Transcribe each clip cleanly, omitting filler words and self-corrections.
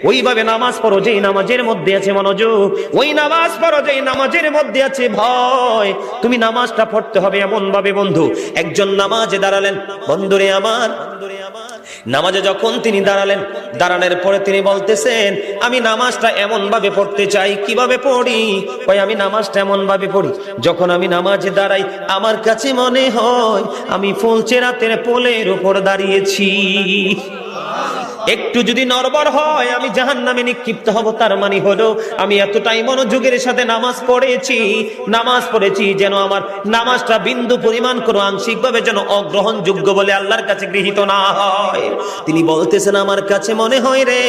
ওইভাবে নামাজ পড়ো যেই নামাজের মধ্যে আছে মনোযোগ, ওই নামাজ পড়ো যেই নামাজের মধ্যে আছে ভয়। তুমি নামাজটা পড়তে হবে এমন ভাবে বন্ধু। একজন নামাজে দাঁড়ালেন, বন্ধুরে আমার, নামাজে যখন তিনি দাঁড়ালেন, দাঁড়ানোর পরে তিনি বলতেছেন আমি নামাজটা এমন ভাবে পড়তে চাই। কিভাবে পড়ি? কই আমি নামাজটা এমন ভাবে পড়ি, যখন আমি নামাজে দাঁড়াই আমার কাছে মনে হয় আমি ফুলচেরাতের পোলের উপর দাঁড়িয়েছি। একটু যদি নড়বড় হয় আমি জাহান্নামে নিক্ষিপ্ত হব। তার মানে হলো আমি এতটাই মনোযোগের সাথে নামাজ পড়েছি যেন আমার নামাজটা বিন্দু পরিমাণ কোনো আংশিকভাবে যেন অগ্রহণযোগ্য বলে আল্লাহর কাছে গৃহীত না হয়। তিনি বলতেছেন আমার কাছে মনে হয় রে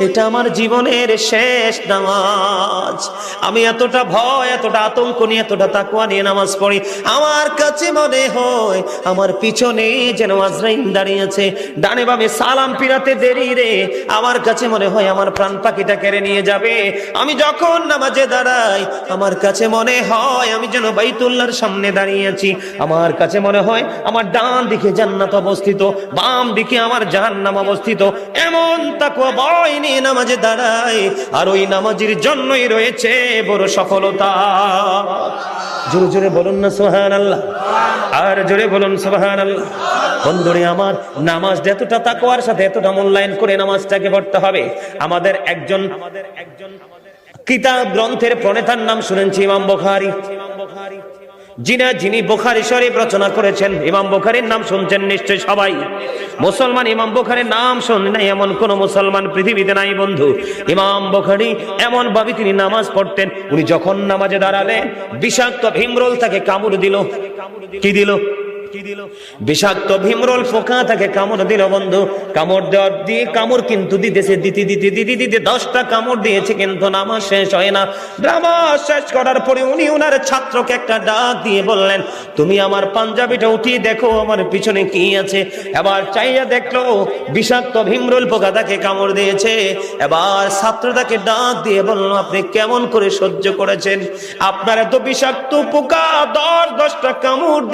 এটা আমার জীবনের শেষ নামাজ। আমি এতটা ভয়, এতটা আতঙ্ক নিয়ে, এতটা তাকওয়া নিয়ে নামাজ পড়ি, আমার কাছে মনে হয় আমার পিছনে যেন আজরাইল দাঁড়িয়ে আছে, ডানে বামে সালাম ফিরাতে দেরি রে, আমার কাছে মনে হয় আমার প্রাণ পাখিটা কেড়ে নিয়ে যাবে। আমি যখন নামাজে দাঁড়াই আমার কাছে মনে হয় আমি যেন বাইতুল্লাহর সামনে দাঁড়িয়ে আছি। আমার কাছে মনে হয় আমার ডান দিকে জান্নাত অবস্থিত, বাম দিকে আমার জাহান্নাম অবস্থিত। এমন তাকওয়া ভয় নিয়ে নামাজে দাঁড়াই, আর ওই নামাজের জন্যই রয়েছে বড় সফলতা। জোরে জোরে বলুন না সুবহানাল্লাহ, আর জোরে বলুন সুবহানাল্লাহ। বন্ধুরে আমার, নামাজ এতটা তাকওয়ার সাথে এতটা মূল্যায়ন করে নামাজটাকে পড়তে হবে। আমাদের একজন কিতাব গ্রন্থের প্রণেতার নাম শুনেছি ইমাম বুখারী। যিনি বুখারী শরীফ রচনা করেছেন, ইমাম বুখারীর নাম শুনছেন নিশ্চয় সবাই। মুসলমান ইমাম বুখারীর নাম শুনে নাই এমন কোন মুসলমান পৃথিবীতে নাই বন্ধু। ইমাম বুখারী এমন ভাবে তিনি নামাজ পড়তেন, উনি যখন নামাজে দাঁড়ালেন বিষাক্ত ভীমরোল তাকে কামড় দিল। কি দিল? বিষাক্ত ভীমরোল পোকা তাকে কামড় দিল বন্ধু। কামড় দেওয়ার দিয়ে কামড় কিন্তু দিতেছে, দিতে 10টা কামড় দিয়েছে, কিন্তু নামাজ শেষ হয় না। নামাজ শেষ করার পরে উনি ওনার ছাত্রকে একটা ডাক দিয়ে বললেন তুমি আমার পাঞ্জাবিটা উঠিয়ে দেখো আমার পিছনে কি আছে। এবার চাইয়া দেখলো বিষাক্ত ভীমরোল পোকা তাকে কামড় দিয়েছে। এবার ছাত্র তাকে ডাক দিয়ে বলল আপনি কেমন করে সহ্য করেছেন? আপনার এত বিষাক্ত পোকা 10টা কামড়